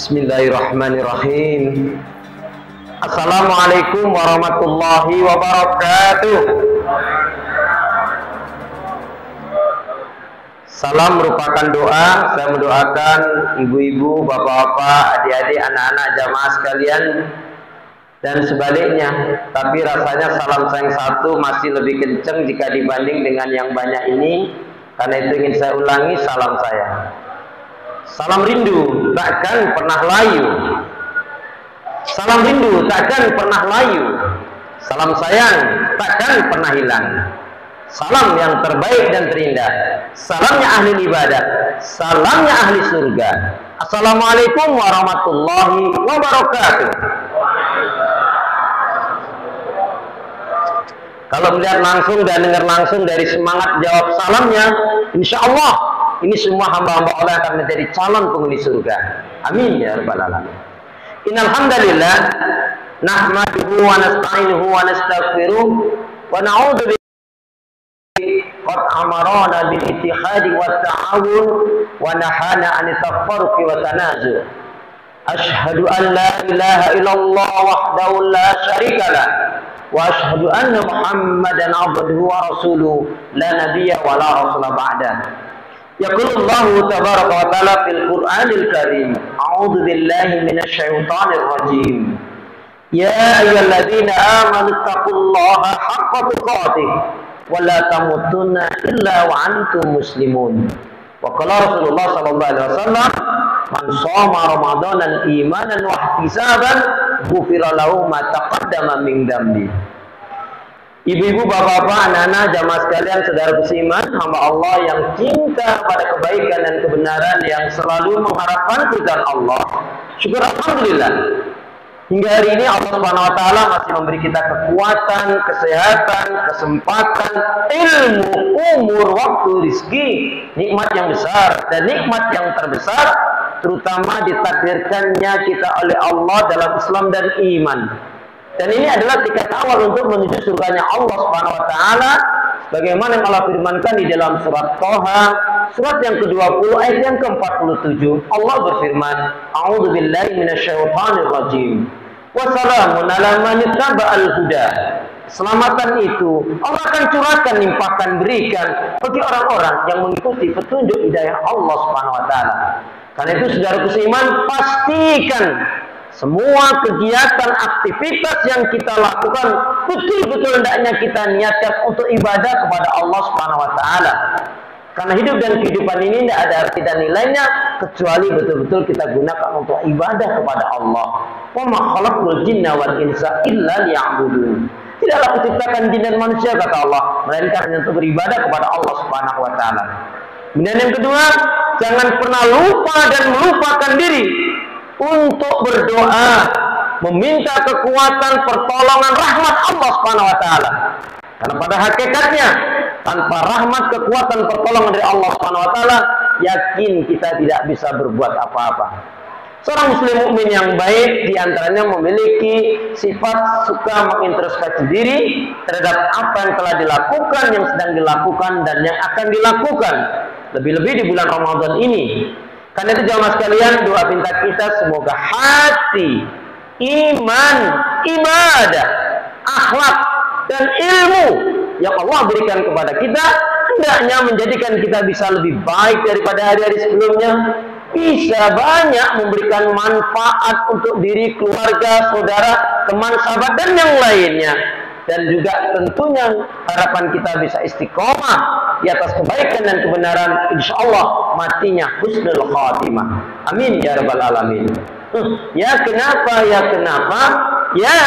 Bismillahirrahmanirrahim. Assalamualaikum warahmatullahi wabarakatuh. Salam merupakan doa. Saya mendoakan ibu-ibu, bapak-bapak, adik-adik, anak-anak jamaah sekalian dan sebaliknya. Tapi rasanya salam saya yang satu masih lebih kencang jika dibanding dengan yang banyak ini. Karena itu ingin saya ulangi salam saya. Salam rindu takkan pernah layu. Salam rindu takkan pernah layu. Salam sayang takkan pernah hilang. Salam yang terbaik dan terindah. Salamnya ahli ibadah. Salamnya ahli surga. Assalamualaikum warahmatullahi wabarakatuh. Kalau melihat langsung dan dengar langsung dari semangat jawab salamnya, insya Allah ini semua hamba-hamba Allah akan menjadi calon penghuni surga. Amin ya rabbal alamin. Innal hamdalillah nahmaduhu wa nasta'inuhu wa nastaghfiruh wa na'udzu billahi qad amarana bil ittihadi wat ta'awun wa nahana an tafarruqi wa tanazu'. Asyhadu an la ilaha illallah wahdahu la syarika lah wa asyhadu anna Muhammadan abduhu wa rasuluh la nabiyya wa la rasula ba'da. Yaqulullahu tabaraka wa ta'ala fil Qur'anil Karim. A'udzu billahi minasy syaithanir rajim. Ya ayyuhalladzina amanu taqullaha haqqa tuqatih wa la tamutunna illa wa antum muslimun. Wa qala Rasulullah sallallahu alaihi wasallam, man shoma ramadanan imanan wa ihtisaban ghufira lahu ma taqaddama min dhanbi. Ibu-ibu, bapak-bapak, anak-anak, jamaah sekalian, saudara beriman, hamba Allah yang cinta pada kebaikan dan kebenaran, yang selalu mengharapkan ridha Allah. Syukur alhamdulillah. Hingga hari ini Allah Subhanahu wa taala masih memberi kita kekuatan, kesehatan, kesempatan, ilmu, umur, waktu, rizki, nikmat yang besar dan nikmat yang terbesar terutama ditakdirkannya kita oleh Allah dalam Islam dan iman. Dan ini adalah tiket awal untuk menuju surganya Allah Subhanahu wa taala sebagaimana yang Allah firmankan di dalam surat Thaha, surat yang ke-20 ayat yang ke-47. Allah berfirman, A'udzu billahi minasyaitonir rajim. Wassalamun 'ala man ittaba'al huda. Keselamatan itu Allah akan curahkan, limpahkan, berikan bagi orang-orang yang mengikuti petunjuk hidayah Allah Subhanahu wa taala. Karena itu saudara seiman, pastikan semua kegiatan, aktivitas yang kita lakukan betul-betul hendaknya kita niatkan untuk ibadah kepada Allah Subhanahu wa taala. Karena hidup dan kehidupan ini tidak ada arti dan nilainya kecuali betul-betul kita gunakan untuk ibadah kepada Allah. Wa ma khalaqul jinna wal insa illa liya'budun. Tidaklah kuciptakan jin dan manusia, kata Allah, melainkan hanya untuk beribadah kepada Allah Subhanahu wa taala. Kemudian yang kedua, jangan pernah lupa dan melupakan diri untuk berdoa, meminta kekuatan, pertolongan, rahmat Allah Subhanahu wa taala. Karena pada hakikatnya tanpa rahmat, kekuatan, pertolongan dari Allah Subhanahu wa taala, yakin kita tidak bisa berbuat apa-apa. Seorang muslim mukmin yang baik diantaranya memiliki sifat suka mengintrospeksi diri terhadap apa yang telah dilakukan, yang sedang dilakukan, dan yang akan dilakukan. Lebih-lebih di bulan Ramadan ini. Karena itu jamaah sekalian, doa pinta kita semoga hati, iman, ibadah, akhlak, dan ilmu yang Allah berikan kepada kita hendaknya menjadikan kita bisa lebih baik daripada hari-hari sebelumnya, bisa banyak memberikan manfaat untuk diri, keluarga, saudara, teman, sahabat, dan yang lainnya. Dan juga tentunya harapan kita bisa istiqomah di atas kebaikan dan kebenaran, insya Allah matinya husnul khatimah. Amin ya rabbal alamin. Ya kenapa? Ya kenapa? Ya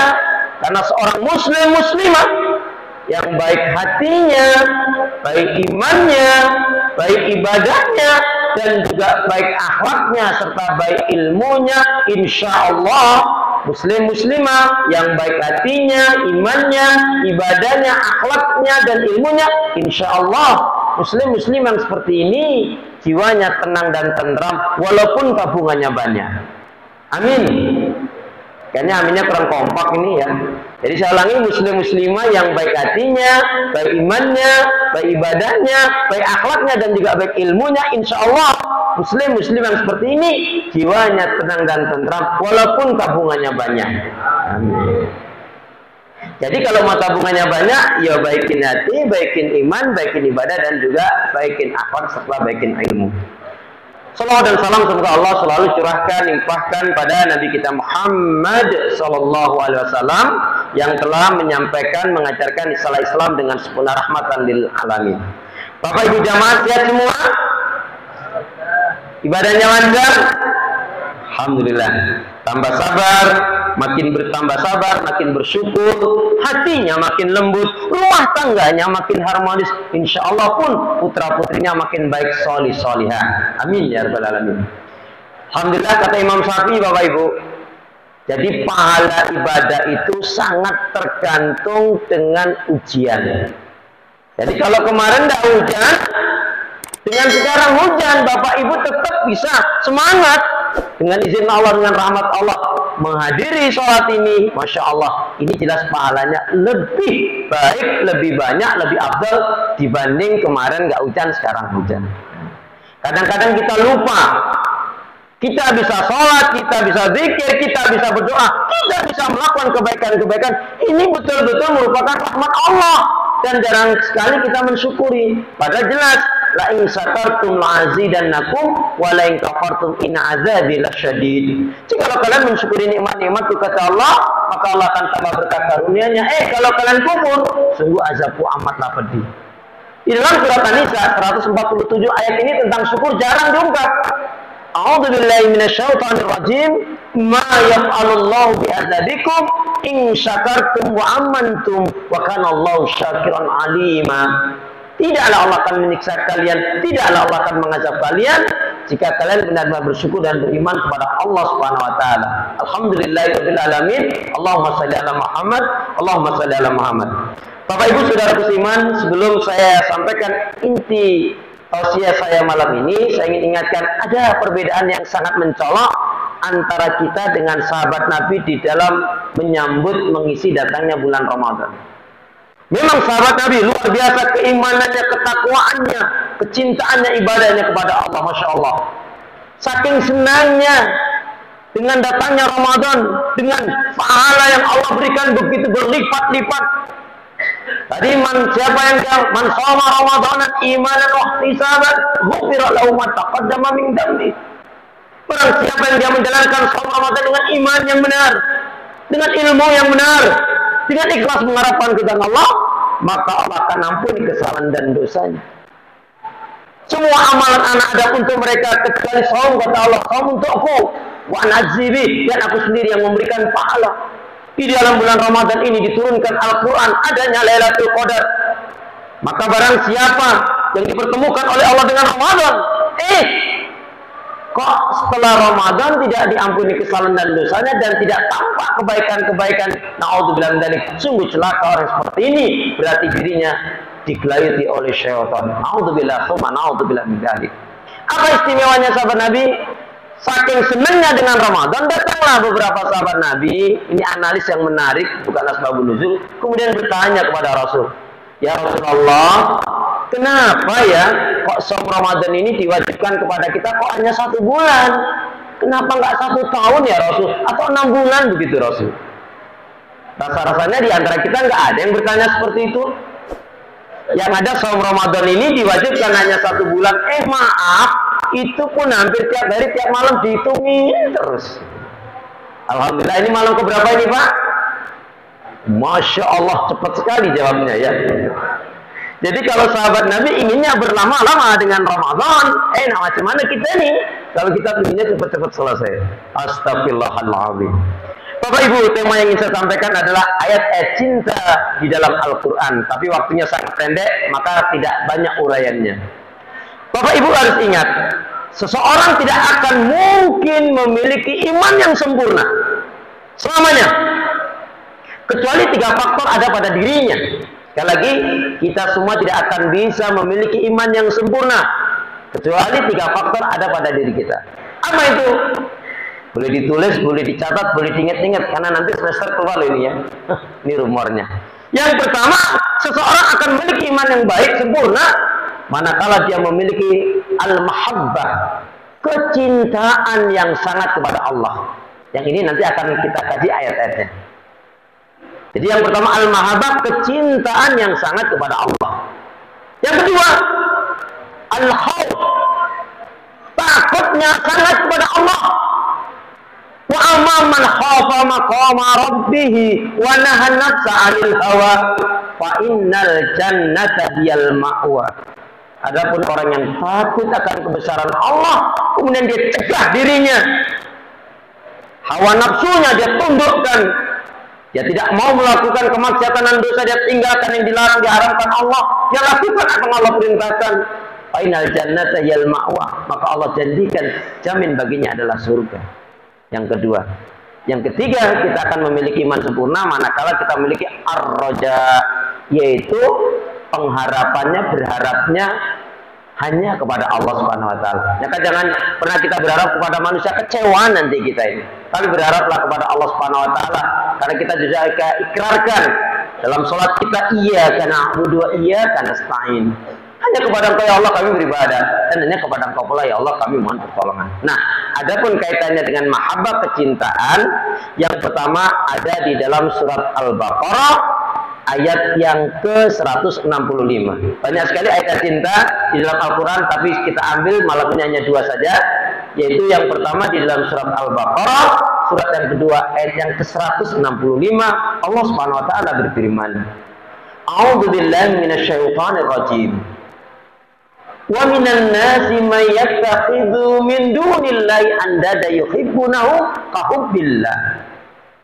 karena seorang muslim muslimah yang baik hatinya, baik imannya, baik ibadahnya, dan juga baik akhlaknya serta baik ilmunya, insya Allah muslim muslimah yang baik hatinya, imannya, ibadahnya, akhlaknya, dan ilmunya, insya Allah muslim muslim yang seperti ini jiwanya tenang dan tenteram walaupun tabungannya banyak. Amin. Kayaknya aminnya kurang kompak ini ya. Jadi saya ulangi, muslim-muslimah yang baik hatinya, baik imannya, baik ibadahnya, baik akhlaknya, dan juga baik ilmunya, insya Allah muslim-muslim yang seperti ini jiwanya tenang dan tentram walaupun tabungannya banyak. Amin. Jadi kalau mau tabungannya banyak, ya baikin hati, baikin iman, baikin ibadah, dan juga baikin akhlak serta baikin ilmu. Salawat dan salam semoga Allah selalu curahkan, limpahkan pada Nabi kita Muhammad Sallallahu Alaihi Wasallam yang telah menyampaikan, mengajarkan istilah Islam dengan sempurna, rahmatan lil alamin. Bapak Ibu jamaah sehat semua? Ibadahnya lancar? Alhamdulillah. Tambah sabar, makin bertambah sabar, makin bersyukur, hatinya makin lembut, rumah tangganya makin harmonis, insya Allah pun putra putrinya makin baik, solih solihah. Amin ya rabbal alamin. Alhamdulillah, kata Imam Syafi'i, Bapak Ibu, jadi pahala ibadah itu sangat tergantung dengan ujian. Jadi kalau kemarin tidak hujan, dengan sekarang hujan, Bapak Ibu tetap bisa semangat dengan izin Allah, dengan rahmat Allah menghadiri sholat ini. Masya Allah, ini jelas pahalanya lebih baik, lebih banyak, lebih afdal dibanding kemarin nggak hujan, sekarang hujan. Kadang-kadang kita lupa, kita bisa sholat, kita bisa zikir, kita bisa berdoa, kita bisa melakukan kebaikan-kebaikan. Ini betul-betul merupakan rahmat Allah dan jarang sekali kita mensyukuri. Padahal jelas, la in syakartum la'azidannakum wa la in kafartum in azabi lasyadid. Jika kalian mensyukuri nikmat-nikmatku, kata Allah, maka Allah akan tambah berkat karunia-Nya. Kalau kalian kufur, sungguh azabku amatlah pedih. Di dalam surat An-Nisa 147 ayat ini tentang syukur jarang diungkap. A'udzubillahi minasyaitonir rajim. Ma yaf'alullahu bi'adzabikum in syakartum wa amantum wa kana Allahu syakiran alima. Tidaklah Allah akan menyiksa kalian, tidaklah Allah akan mengazab kalian jika kalian benar-benar bersyukur dan beriman kepada Allah Subhanahu wa taala. Alhamdulillahirabbil alamin. Allahumma shalli ala Muhammad, Allahumma shalli ala Muhammad. Bapak Ibu saudaraku seiman, sebelum saya sampaikan inti tausiah saya malam ini, saya ingin ingatkan ada perbedaan yang sangat mencolok antara kita dengan sahabat Nabi di dalam menyambut mengisi datangnya bulan Ramadan. Memang sahabat Nabi luar biasa keimanannya, ketakwaannya, kecintaannya, ibadahnya kepada Allah, Masya Allah. Saking senangnya dengan datangnya Ramadan, dengan pahala yang Allah berikan begitu berlipat-lipat. Tadi siapa yang man shoma Ramadanan imanan wa ihtisaban ghufira lahu ma taqaddama min dhanbi. Barang siapa yang dia menjalankan shaum Ramadan dengan iman yang benar, dengan ilmu yang benar, dengan ikhlas mengharapkan kepada Allah, maka Allah akan ampuni kesalahan dan dosanya. Semua amalan anak ada untuk mereka kecuali shaum, kata Allah, shaum untukku wa anzibi, dan aku sendiri yang memberikan pahala. Di dalam bulan Ramadan ini diturunkan Al-Quran, adanya Lailatul Qadar. Maka barang siapa yang dipertemukan oleh Allah dengan Ramadan, kok setelah Ramadan tidak diampuni kesalahan dan dosanya dan tidak tampak kebaikan-kebaikan, na'udzubillah min dzalik. Sungguh celaka orang seperti ini, berarti dirinya digelayuti oleh syaitan. Na'udzubillah, tsumma na'udzubillah min dzalik. Apa istimewanya sahabat Nabi? Saking senangnya dengan Ramadan, datanglah beberapa sahabat Nabi. Ini analis yang menarik, bukan asbabun nuzul. Kemudian bertanya kepada Rasul, ya Rasulullah, kenapa ya kok saum Ramadan ini diwajibkan kepada kita kok hanya 1 bulan? Kenapa nggak 1 tahun ya Rasul? Atau 6 bulan begitu Rasul? Rasa-rasanya di antara kita nggak ada yang bertanya seperti itu. Yang ada saum Ramadan ini diwajibkan hanya 1 bulan. Maaf, itu pun hampir tiap hari, tiap malam dihitungin terus. Alhamdulillah, ini malam keberapa ini Pak? Masya Allah, cepat sekali jawabnya ya. Jadi kalau sahabat Nabi inginnya berlama-lama dengan Ramadan, nah macam mana kita nih? Kalau kita inginnya cepat-cepat selesai. Astagfirullahaladzim. Bapak Ibu, tema yang ingin saya sampaikan adalah ayat-ayat cinta di dalam Al-Quran. Tapi waktunya sangat pendek, maka tidak banyak uraiannya. Bapak Ibu harus ingat, seseorang tidak akan mungkin memiliki iman yang sempurna selamanya, kecuali 3 faktor ada pada dirinya. Sekali lagi, kita semua tidak akan bisa memiliki iman yang sempurna kecuali 3 faktor ada pada diri kita. Apa itu? Boleh ditulis, boleh dicatat, boleh diingat-ingat, karena nanti semester keluar ini ya. Ini rumornya. Yang pertama, seseorang akan memiliki iman yang baik, sempurna, manakala dia memiliki al-mahabbah, kecintaan yang sangat kepada Allah. Yang ini nanti akan kita kaji ayat-ayatnya. Jadi yang pertama, al-mahabbah, kecintaan yang sangat kepada Allah. Yang kedua, al-khawf, takutnya sangat kepada Allah. Wa amman khafa maqama rabbih wa nahan nafsa 'anil hawa fa innal jannata hiyal ma'wa. Adapun orang yang takut akan kebesaran Allah, kemudian dia cegah dirinya, hawa nafsunya dia tundukkan, dia tidak mau melakukan kemaksiatan dan dosa, dia tinggalkan yang dilarang, diharamkan Allah, dia lakukan apa yang Allah perintahkan. Fa innal jannata hiyal ma'wa, maka Allah janjikan jamin baginya adalah surga. Yang kedua, yang ketiga, kita akan memiliki iman sempurna manakala kita memiliki ar-raja, yaitu pengharapannya, berharapnya hanya kepada Allah Subhanahu wa taala. Ya kan, jangan pernah kita berharap kepada manusia, kecewa nanti kita ini. Tapi berharaplah kepada Allah Subhanahu wa taala, karena kita juga ikrarkan dalam sholat kita, iyyaka na'budu wa iyyaka nasta'in. Hanya kepada Engkau ya Allah kami beribadah, dan hanya kepada Engkau pula ya Allah kami mohon pertolongan. Nah, adapun kaitannya dengan mahabbah, kecintaan, yang pertama ada di dalam surat Al-Baqarah ayat yang ke-165. Banyak sekali ayat cinta di dalam Al-Quran, tapi kita ambil malam ini hanya dua saja, yaitu yang pertama di dalam surat Al-Baqarah, surat yang kedua ayat yang ke-165. Allah Subhanahu wa taala berfirman, A'udzu billahi minasyaitonir rajim. Wa minan nasi may yattakhidhu min dunillahi andada yuhibbunahu ka hubbillah.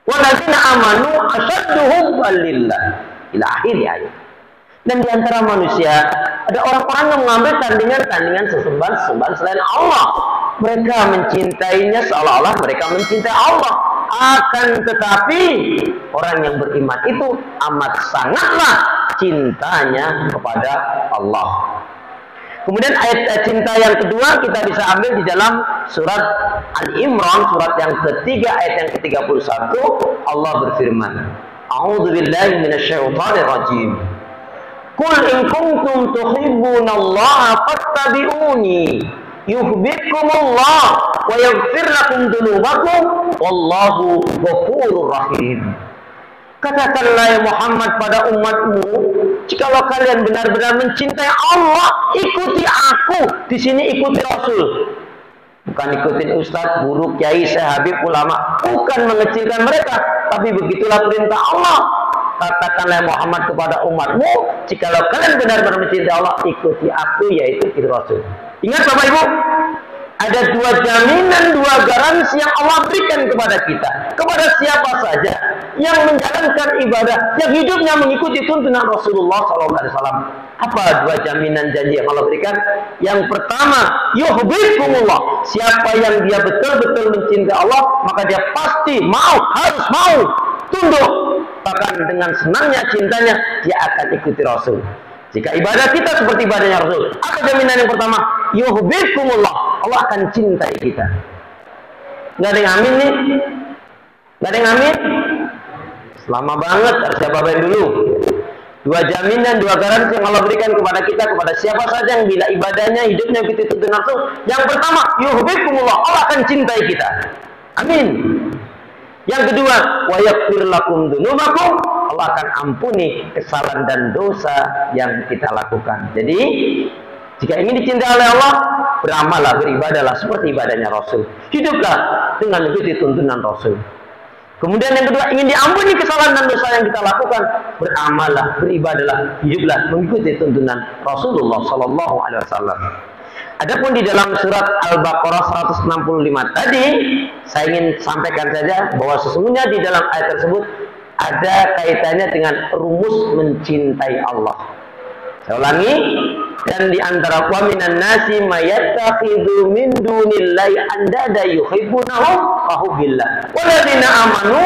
Walladzina amanu ashaddu hubban lillah. Ila akhir ayat. Dan di antara manusia ada orang-orang yang mengambil tandingan-tandingan sesembahan selain Allah. Mereka mencintainya seolah-olah mereka mencintai Allah. Akan tetapi orang yang beriman itu amat sangatlah cintanya kepada Allah. Kemudian ayat cinta yang kedua kita bisa ambil di dalam surat Al-Imran, surat yang ketiga ayat yang ke-31. Allah berfirman, A'udzu billahi minasyaitonir rajim. Qul in kuntum tuhibbunallaha fattabi'uni yuhibbukumullah wa yaghfir lakum dzunubakum wallahu ghafurur rahim. Katakanlah ya Muhammad pada umatmu, jikalau kalian benar-benar mencintai Allah, ikuti aku. Di sini ikuti Rasul, bukan ikutin ustadz, guru, kiai, sahabat, ulama, bukan mengecilkan mereka, tapi begitulah perintah Allah. Katakanlah Muhammad kepada umatmu, jikalau kalian benar-benar mencintai Allah, ikuti aku, yaitu ikuti Rasul. Ingat Bapak Ibu, ada dua jaminan, dua garansi yang Allah berikan kepada kita, kepada siapa saja yang menjalankan ibadah, yang hidupnya mengikuti tuntunan Rasulullah SAW. Apa dua jaminan janji yang Allah berikan? Yang pertama, yuhibbukumullah. Siapa yang dia betul-betul mencintai Allah, maka dia pasti mau, harus mau tunduk. Bahkan dengan senangnya cintanya, dia akan ikuti Rasul. Jika ibadah kita seperti ibadahnya Rasul, apa jaminan yang pertama? Yuhibbukumullah. Allah akan cintai kita. Nggak ada yang amin nih? Nggak ada yang amin? Lama banget, harus jawaban dulu. Dua jaminan, dua garansi yang Allah berikan kepada kita, kepada siapa saja yang bila ibadahnya, hidupnya ikuti tuntunan Rasul. Yang pertama, yuhibbukumullah. Allah akan cintai kita. Amin. Yang kedua, wa yaghfir lakum dzunubakum. Allah akan ampuni kesalahan dan dosa yang kita lakukan. Jadi, jika ingin dicintai oleh Allah, beramallah, beribadahlah seperti ibadahnya Rasul. Hiduplah dengan mengikuti tuntunan Rasul. Kemudian yang kedua, ingin diampuni kesalahan dan dosa yang kita lakukan, beramallah, beribadahlah, hiduplah mengikuti tuntunan Rasulullah Sallallahu Alaihi Wasallam. Adapun di dalam surat Al-Baqarah 165 tadi, saya ingin sampaikan saja bahwa sesungguhnya di dalam ayat tersebut ada kaitannya dengan rumus mencintai Allah. Saya ulangi, dan di antara wa minan nasi may yattakhidhu min dunillahi andada yuhibbunahum ka hubbillah walladzina amanu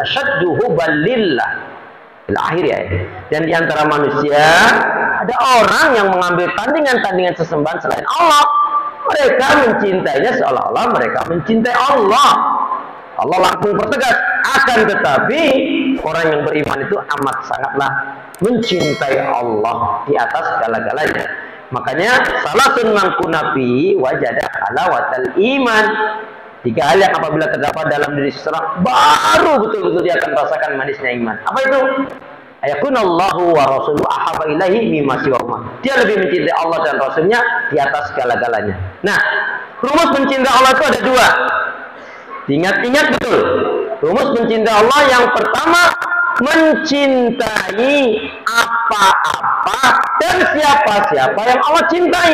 ashaddu hubban lillah. Akhir ya. Dan di antara manusia ada orang yang mengambil tandingan-tandingan sesembahan selain Allah. Mereka mencintainya seolah-olah mereka mencintai Allah. Allah langsung pertegas, akan tetapi orang yang beriman itu amat sangatlah mencintai Allah di atas segala-galanya. Makanya salasun mangkunafi wajada halawatal iman. 3 hal yang apabila terdapat dalam diri seseorang, baru betul-betul dia akan merasakan manisnya iman. Apa itu? Ayakunallahu wa rasuluhu ahabba ilaihi mimma siwahuma. Dia lebih mencintai Allah dan Rasulnya di atas segala-galanya. Nah, rumus mencintai Allah itu ada 2. Ingat-ingat betul. Rumus mencintai Allah yang pertama, mencintai apa-apa dan siapa-siapa yang Allah cintai.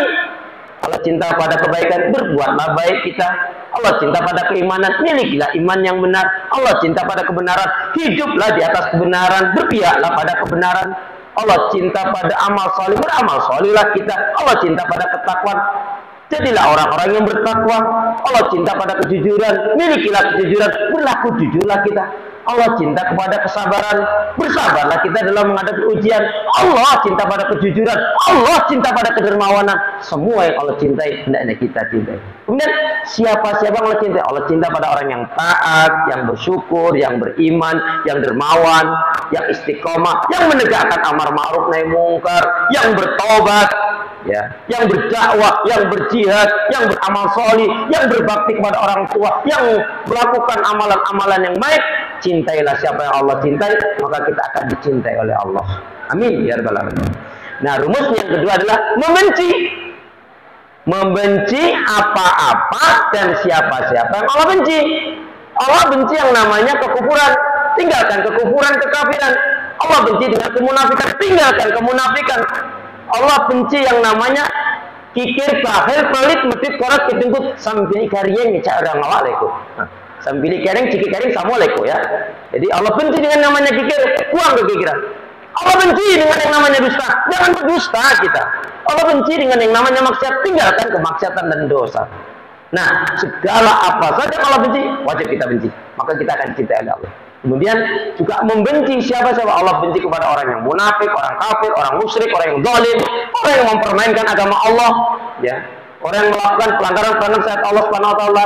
Allah cinta pada kebaikan, berbuatlah baik kita. Allah cinta pada keimanan, milikilah iman yang benar. Allah cinta pada kebenaran, hiduplah di atas kebenaran, berpihaklah pada kebenaran. Allah cinta pada amal soleh, beramal solehlah kita. Allah cinta pada ketakwaan, jadilah orang-orang yang bertakwa. Allah cinta pada kejujuran, milikilah kejujuran, berlaku jujurlah kita. Allah cinta kepada kesabaran, bersabarlah kita dalam menghadapi ujian. Allah cinta pada kejujuran, Allah cinta pada kedermawanan. Semua yang Allah cintai, hendaknya kita cintai. Kemudian siapa-siapa yang Allah cintai? Allah cinta pada orang yang taat, yang bersyukur, yang beriman, yang dermawan, yang istiqomah, yang menegakkan amar ma'ruf nahi mungkar, yang bertobat, ya, yang berdakwah, yang berjihad, yang beramal solih, yang berbakti kepada orang tua, yang melakukan amalan-amalan yang baik. Cintailah siapa yang Allah cintai, maka kita akan dicintai oleh Allah. Amin ya rabbal alamin. Nah, rumus yang kedua adalah membenci. Membenci apa-apa dan siapa-siapa yang Allah benci. Allah benci yang namanya kekufuran, tinggalkan kekufuran, kekafiran. Allah benci dengan kemunafikan, tinggalkan kemunafikan. Allah benci yang namanya kikir, bahil, pelit, medit, korat, ketungkut, sambil karyen cara ngawalaikum. Sambil kering, ciki kering, assalamualaikum ya. Jadi Allah benci dengan namanya kikir, buang kekikiran. Allah benci dengan yang namanya dusta, jangan berdusta kita. Allah benci dengan yang namanya maksiat, tinggalkan kemaksiatan dan dosa. Nah, segala apa saja Allah benci, wajib kita benci. Maka kita akan cintai Allah. Kemudian juga membenci siapa-siapa. Allah benci kepada orang yang munafik, orang kafir, orang musyrik, orang yang zalim, orang yang mempermainkan agama Allah, ya. Orang yang melakukan pelanggaran-pelanggaran syariat Allah Subhanahu wa taala,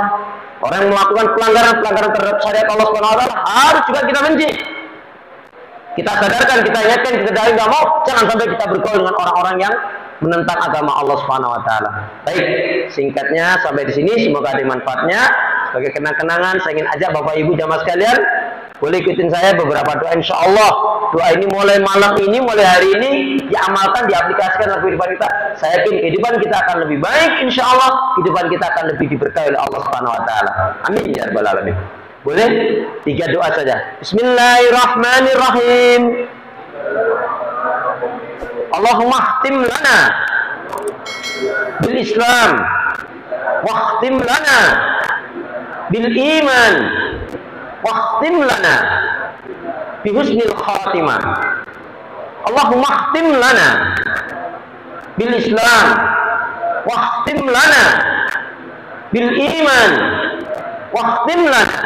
orang yang melakukan pelanggaran-pelanggaran terhadap syariat Allah Subhanahu wa taala, harus juga kita benci. Kita sadarkan, kita ingatkan, kita dari nggak mau, jangan sampai kita bergaul dengan orang-orang yang menentang agama Allah Subhanahu wa taala. Baik, singkatnya sampai di sini, semoga ada manfaatnya. Sebagai kenang-kenangan, saya ingin ajak Bapak Ibu jamaah sekalian, boleh ikutin saya beberapa doa, insya Allah. Doa ini mulai malam ini, mulai hari ini diamalkan, diaplikasikan dalam kehidupan kita. Saya yakin kehidupan kita akan lebih baik, insya Allah. Kehidupan kita akan lebih diberkahi oleh Allah Subhanahu wa taala. Amin ya rabbal alamin. Boleh 3 doa saja. Bismillahirrahmanirrahim. Allahumma khtim lana bil Islam, wa khtim lana bil iman, wa khtim lana bi husnil khatimah. Allahumma khtim lana bil Islam, wa khtim lana bil iman, wa khtim lana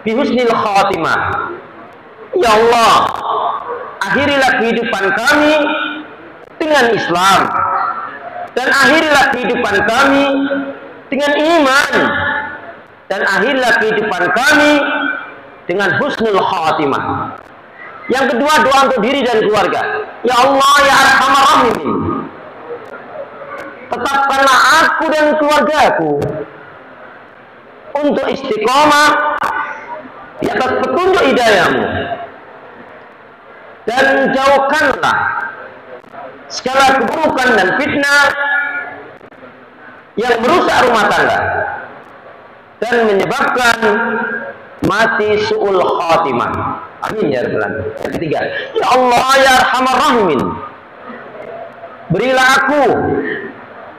bi husnil khatimah. Ya Allah, akhirilah kehidupan kami dengan Islam, dan akhirilah kehidupan kami dengan iman, dan akhirilah kehidupan kami dengan husnul khatimah. Yang kedua, doa untuk diri dan keluarga. Ya Allah, ya Arhamar Rahimin, tetapkanlah aku dan keluargaku untuk istiqomah di atas petunjuk hidayah-Mu, dan jauhkanlah segala keburukan dan fitnah yang merusak rumah tangga dan menyebabkan mati su'ul khatimah. Amin ya rabbal alamin. Yang ketiga, ya Allah ya Arhamar Rahimin, berilah aku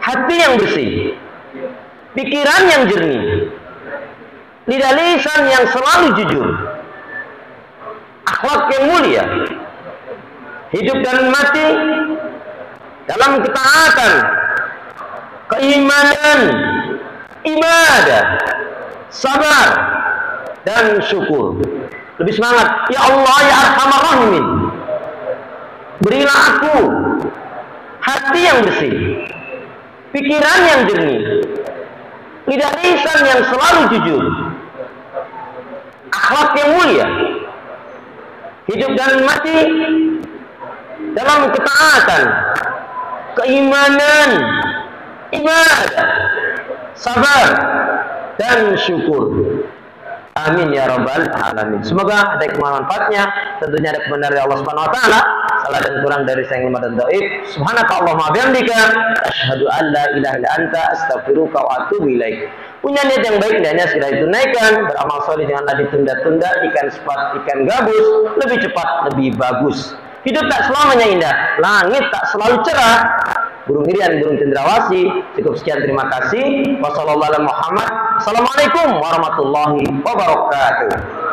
hati yang bersih, pikiran yang jernih, lidah lisan yang selalu jujur, akhlak yang mulia, hidup dan mati dalam ketaatan, keimanan, ibadah, sabar, dan syukur. Lebih semangat, ya Allah ya Arhamar Rahimin, berilah aku hati yang bersih, pikiran yang jernih, lidah lisan yang selalu jujur, akhlak yang mulia, hidup dan mati dalam ketaatan, keimanan, ibadah, sabar, dan syukur. Amin ya rabbal alamin. Semoga ada manfaatnya. Tentunya ada kebenaran dari Allah Subhanahu wa taala. Salah dan kurang dari saya yang lemah dan dhaif. Subhanakallahumma wa bihamdika asyhadu an la ilaha illa anta astaghfiruka wa atubu ilaik. Punya niat yang baik hendaknya segera ditunaikan. Beramal saleh janganlah ditunda-tunda. Ikan gabus lebih cepat lebih bagus. Hidup tak selamanya indah. Langit tak selalu cerah. Burung irian, burung cendrawasih. Cukup sekian, terima kasih. Wassalamualaikum warahmatullahi wabarakatuh.